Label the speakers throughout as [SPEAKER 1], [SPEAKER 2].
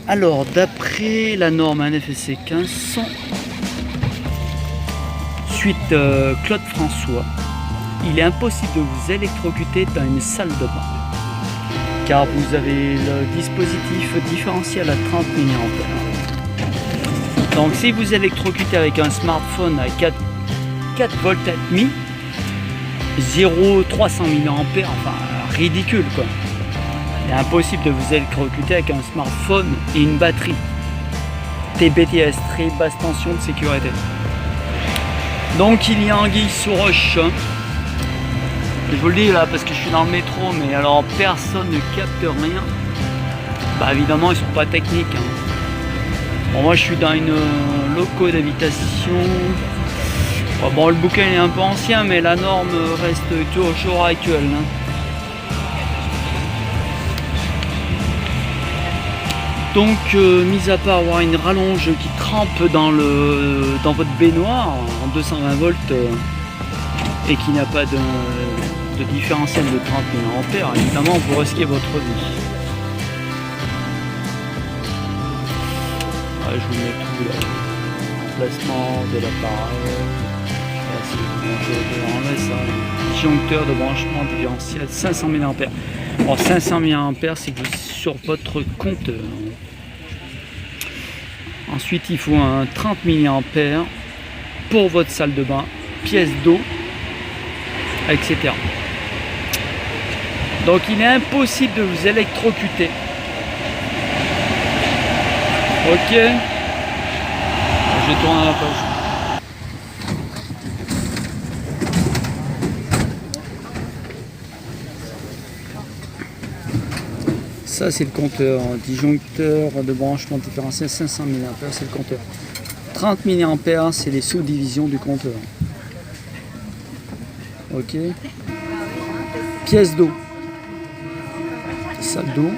[SPEAKER 1] Alors, d'après la norme NFSC 1500, suite Claude François, il est impossible de vous électrocuter dans une salle de bain, car vous avez le dispositif différentiel à 30 mA. Donc si vous électrocutez avec un smartphone à 4 volts et demi, 0,300 mA, enfin ridicule quoi. Il est impossible de vous électrocuter avec un smartphone et une batterie. TBTS, très basse tension de sécurité. Donc il y a anguille sous roche. Je vous le dis là parce que je suis dans le métro, mais alors personne ne capte rien. Bah évidemment ils sont pas techniques. Bon, moi je suis dans une locaux d'habitation. Bon, le bouquin est un peu ancien, mais la norme reste toujours actuelle. Donc, mis à part avoir une rallonge qui trempe dans votre baignoire en 220 volts et qui n'a pas de différentiel de 30 mA, évidemment, vous risquez votre vie. Ouais, je vous mets tout là. Placement de l'appareil. Disjoncteur de branchement différentiel 500 mA. Alors 500 mA, c'est sur votre compteur. Ensuite, il faut un 30 mA pour votre salle de bain, pièce d'eau, etc. Donc, il est impossible de vous électrocuter. Ok. Je tourne à la page. Ça c'est le compteur, disjoncteur de branchement différentiel 500 mA, c'est le compteur. 30 mA, c'est les sous-divisions du compteur. Ok. Pièce d'eau. Salle d'eau.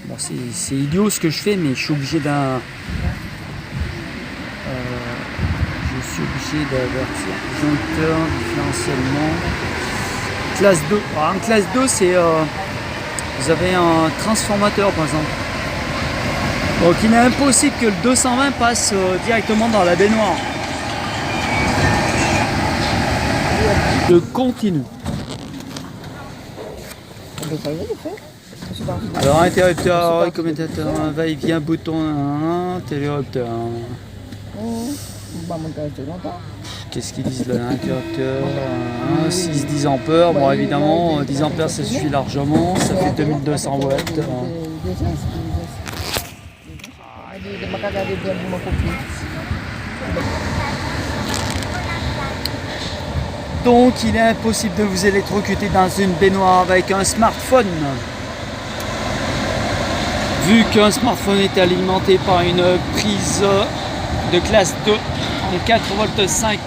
[SPEAKER 1] Bon, c'est idiot ce que je fais, mais je suis obligé d'un... je suis obligé d'avertir. Disjoncteur, différentiellement. Classe 2. Alors, en classe 2, c'est vous avez un transformateur par exemple. Donc il est impossible que le 220 passe directement dans la baignoire. Je continue. Alors interrupteur, commutateur, va-et-vient, bouton, interrupteur. Qu'est-ce qu'ils disent là, l'interrupteur 6-10 ampères, bon évidemment 10 ampères ça suffit largement, ça fait 2200 watts. Donc il est impossible de vous électrocuter dans une baignoire avec un smartphone. Vu qu'un smartphone est alimenté par une prise de classe 2 en 4 volts 5.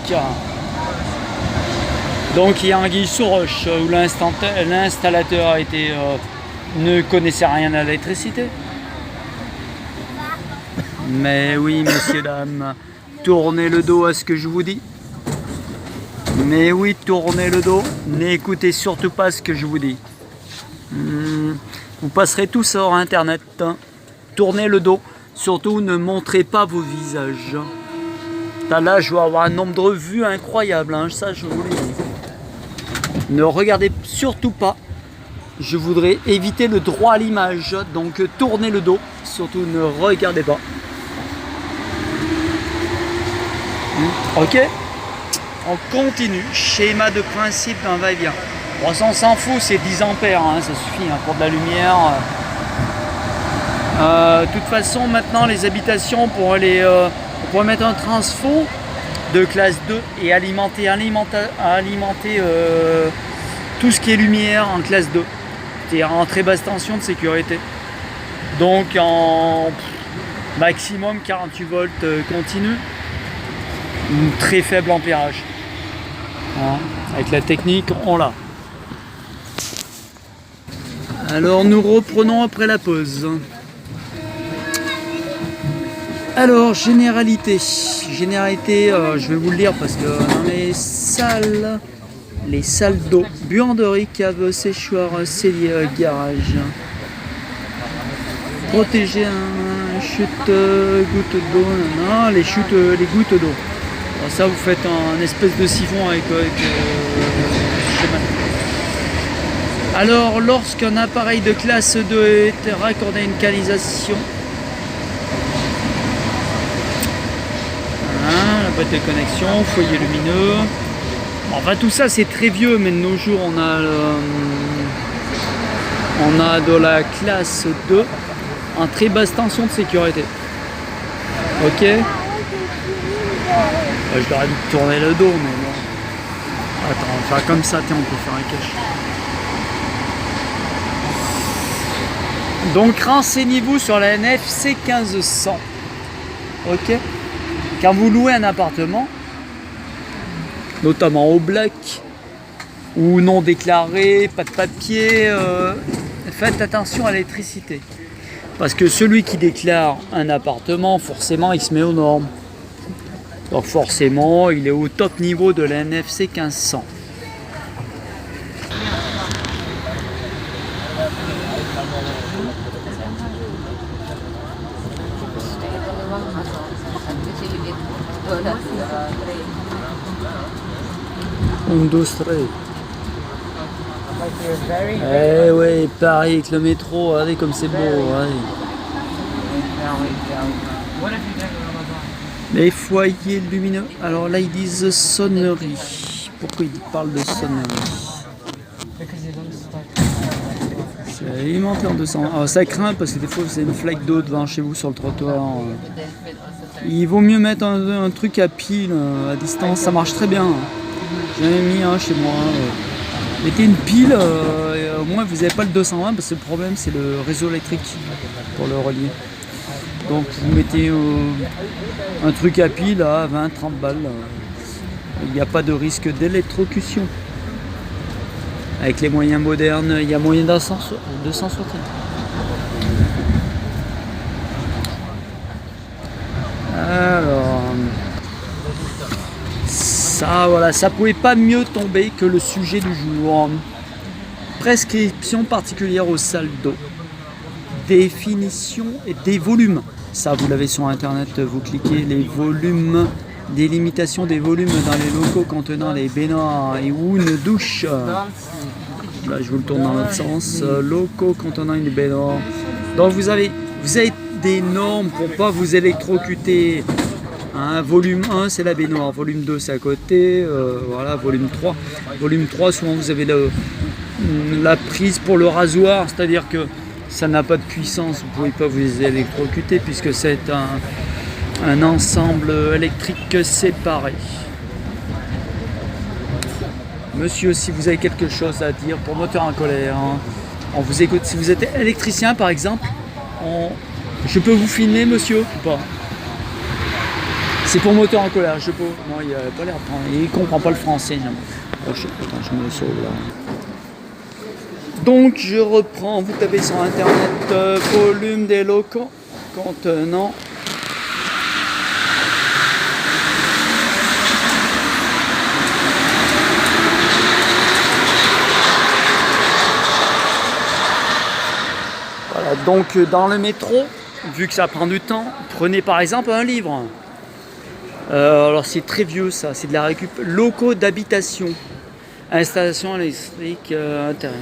[SPEAKER 1] Donc il y a anguille sous roche où l'installateur ne connaissait rien à l'électricité. Mais oui, messieurs, dames, tournez le dos à ce que je vous dis. Mais oui, tournez le dos, n'écoutez surtout pas ce que je vous dis. Vous passerez tous sur internet. Tournez le dos, surtout ne montrez pas vos visages. Là, je vais avoir un nombre de vues incroyable, ça je vous le dis. Ne regardez surtout pas. Je voudrais éviter le droit à l'image, donc tournez le dos, surtout ne regardez pas. Ok, on continue. Schéma de principe d'un va-et-vient. Bon, ça on s'en fout, c'est 10 ampères, ça suffit pour de la lumière. De toute façon, maintenant les habitations pour mettre un transfo de classe 2 et alimenter tout ce qui est lumière en classe 2, c'est-à-dire en très basse tension de sécurité. Donc en maximum 48 volts continu, très faible ampérage. Avec la technique, on l'a. Alors nous reprenons après la pause. Alors, généralité, je vais vous le lire parce que dans les salles, les salles d'eau, buanderie, cave, séchoir, cellier, garage. Protéger un chute goutte d'eau, les chutes, les gouttes d'eau. Alors ça, vous faites un espèce de siphon avec schéma. Alors, lorsqu'un appareil de classe 2 est raccordé à une canalisation, la boîte de connexion, foyer lumineux. Enfin, tout ça, c'est très vieux, mais de nos jours, on a de la classe 2 en très basse tension de sécurité. Ok. Je leur ai dit de tourner le dos, mais bon. Attends, on va faire comme ça, tiens, on peut faire un cache. Donc renseignez-vous sur la NFC 1500. Ok. Quand vous louez un appartement, notamment au black ou non déclaré, pas de papier, faites attention à l'électricité. Parce que celui qui déclare un appartement, forcément, il se met aux normes. Donc forcément, il est au top niveau de la NFC 1500. Industrie. Eh ouais, Paris avec le métro, regardez comme c'est beau. Regardez. Les foyers lumineux. Alors là, ils disent sonnerie. Pourquoi ils parlent de sonnerie? C'est alimentaire en 200. Alors, ça craint parce que des fois, c'est une flaque d'eau devant chez vous sur le trottoir. Il vaut mieux mettre un truc à pile à distance. Ça marche très bien. J'en ai mis un chez moi. Mettez une pile, au moins vous n'avez pas le 220 parce que le problème c'est le réseau électrique pour le relier. Donc vous mettez un truc à pile à 20-30 balles. Il n'y a pas de risque d'électrocution. Avec les moyens modernes, il y a moyen de s'en sortir. Alors, ça, voilà, ça pouvait pas mieux tomber que le sujet du jour. Prescription particulière aux salles d'eau. Définition et des volumes. Ça, vous l'avez sur internet, vous cliquez les volumes, des limitations des volumes dans les locaux contenant les baignoires et ou une douche. Là, je vous le tourne dans l'autre sens. Locaux contenant une baignoire. Donc, vous avez des normes pour ne pas vous électrocuter. Volume 1, c'est la baignoire. Volume 2, c'est à côté. Voilà, volume 3. Volume 3, souvent, vous avez la prise pour le rasoir, c'est-à-dire que ça n'a pas de puissance, vous ne pouvez pas vous électrocuter puisque c'est un ensemble électrique séparé. Monsieur, si vous avez quelque chose à dire pour moteur en colère, on vous écoute. Si vous êtes électricien par exemple, je peux vous filmer monsieur ou pas? C'est pour moteur en colère, je peux. Non, il n'a pas l'air de... Il ne comprend pas le français. Non. Oh, attends, je me sauve là. Donc je reprends, vous tapez sur internet volume des locaux contenant voilà, donc dans le métro, vu que ça prend du temps, prenez par exemple un livre. Alors c'est très vieux ça, c'est de la récup. Locaux d'habitation. Installation électrique intérieure.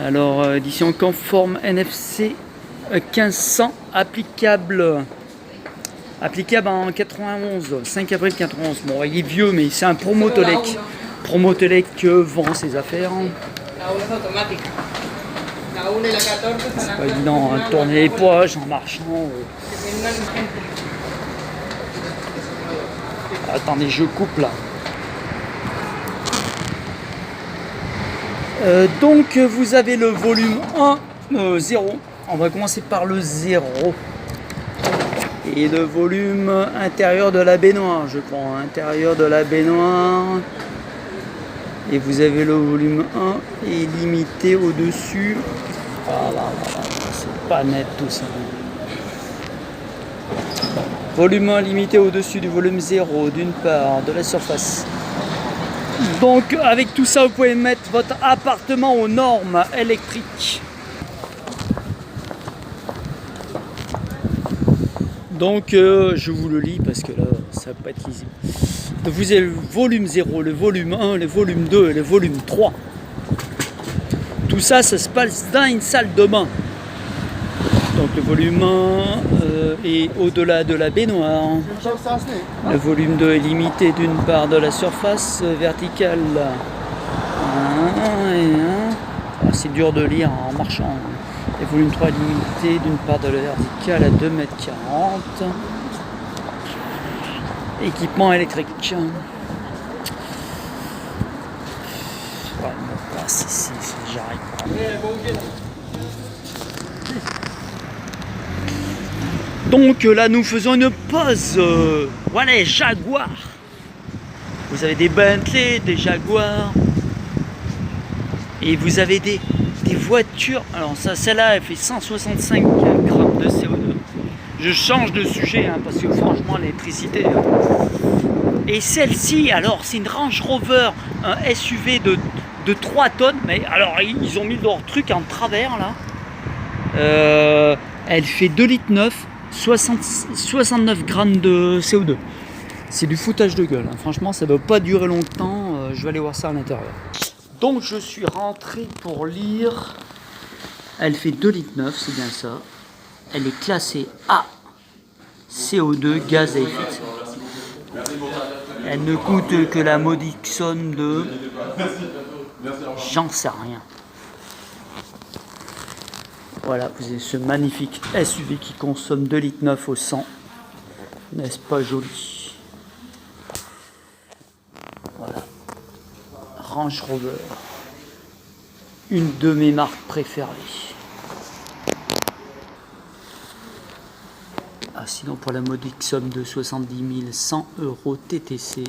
[SPEAKER 1] Alors, édition conforme NFC 1500, applicable en 91, 5 avril 91. Bon, il est vieux, mais c'est un Promotelec. Promotelec vend ses affaires. C'est pas évident de tourner les poches en marchant. Attendez, je coupe là. Donc vous avez le volume 1, 0. On va commencer par le 0. Et le volume intérieur de la baignoire, je prends intérieur de la baignoire. Et vous avez le volume 1 et limité au-dessus. Voilà, c'est pas net tout ça. Volume 1 limité au-dessus du volume 0 d'une part de la surface. Donc avec tout ça, vous pouvez mettre votre appartement aux normes électriques. Donc je vous le lis parce que là ça va pas être lisible. Vous avez le volume 0, le volume 1, le volume 2 et le volume 3. Tout ça, ça se passe dans une salle de bain. Donc le volume 1 est au-delà de la baignoire. Le volume 2 est limité d'une part de la surface verticale. C'est dur de lire en marchant. Le volume 3 est limité d'une part de la verticale à 2,40 m. Équipement électrique. Ouais, si, j'arrive. Donc là, nous faisons une pause. Voilà, Jaguar. Vous avez des Bentley, des Jaguars. Et vous avez des voitures. Alors celle-là, elle fait 165 grammes de CO2. Je change de sujet parce que franchement, l'électricité. Et celle-ci, alors, c'est une Range Rover, un SUV de 3 tonnes. Mais alors, ils ont mis leur truc en travers là. Elle fait 2,9 litres, 69 grammes de CO2. C'est du foutage de gueule. Franchement, ça ne doit pas durer longtemps. Je vais aller voir ça à l'intérieur. Donc, je suis rentré pour lire. Elle fait 2,9 litres, c'est bien ça. Elle est classée A. CO2, gaz à effet de serre. Elle ne coûte que la modique somme de... J'en sais rien. Voilà, vous avez ce magnifique SUV qui consomme 2,9 litres au 100. N'est-ce pas joli? Voilà. Range Rover. Une de mes marques préférées. Ah, sinon, pour la modique somme de 70 100 € TTC.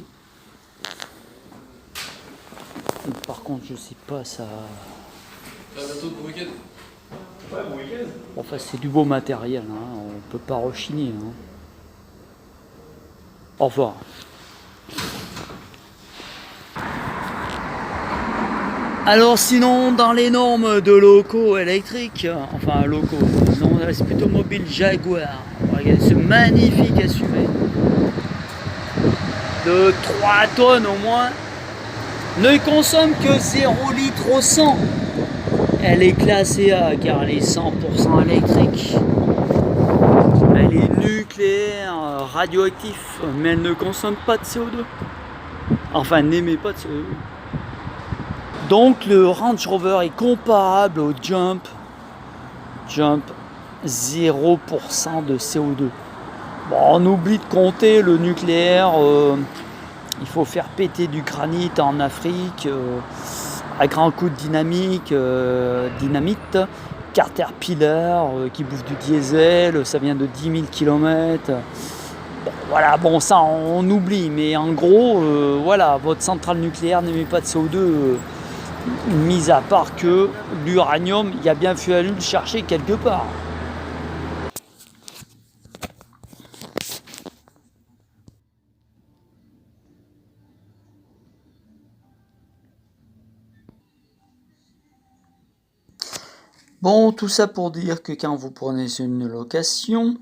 [SPEAKER 1] Par contre, je sais pas, ça. Enfin, c'est du beau matériel, hein. On peut pas rechigner. Hein. Au revoir. Alors sinon, dans les normes de locaux électriques, enfin locaux, non, c'est plutôt mobile Jaguar. Regardez ce magnifique SUV de 3 tonnes au moins, ne consomme que 0 litre au 100. Elle est classée A car elle est 100% électrique. Elle est nucléaire, radioactif, mais elle ne consomme pas de CO2. Enfin, elle n'émet pas de CO2. Donc le Range Rover est comparable au Jump 0% de CO2. Bon, on oublie de compter le nucléaire. Il faut faire péter du granit en Afrique à grands coups de dynamite. Caterpillar qui bouffe du diesel, ça vient de 10 000 km. Bon, voilà, bon ça on oublie, mais en gros, voilà, votre centrale nucléaire n'émet pas de CO2. Mis à part que l'uranium, il a bien fallu le chercher quelque part. Bon, tout ça pour dire que quand vous prenez une location,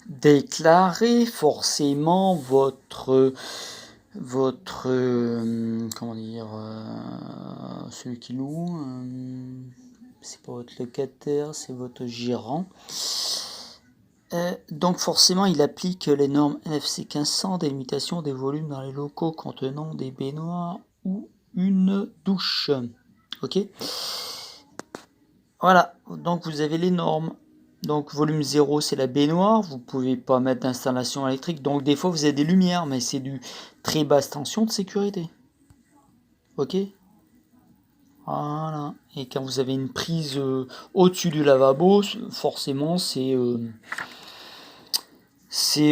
[SPEAKER 1] déclarez forcément votre comment dire, celui qui loue, c'est pas votre locataire, c'est votre gérant. Donc forcément, il applique les normes NFC 1500 des limitations des volumes dans les locaux contenant des baignoires ou une douche. Ok. Voilà, donc vous avez les normes. Donc volume 0 c'est la baignoire, vous pouvez pas mettre d'installation électrique, donc des fois vous avez des lumières, mais c'est du très basse tension de sécurité. Ok. Voilà, et quand vous avez une prise au-dessus du lavabo, forcément c'est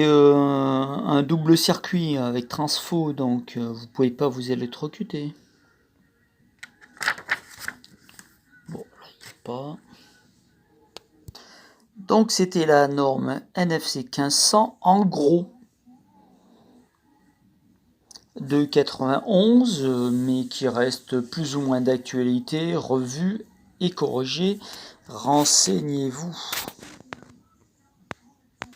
[SPEAKER 1] un double circuit avec transfo, donc vous pouvez pas vous électrocuter. Bon, là il n'y a pas. Donc c'était la norme NFC 1500 en gros. de 91, mais qui reste plus ou moins d'actualité, revue et corrigée. Renseignez-vous.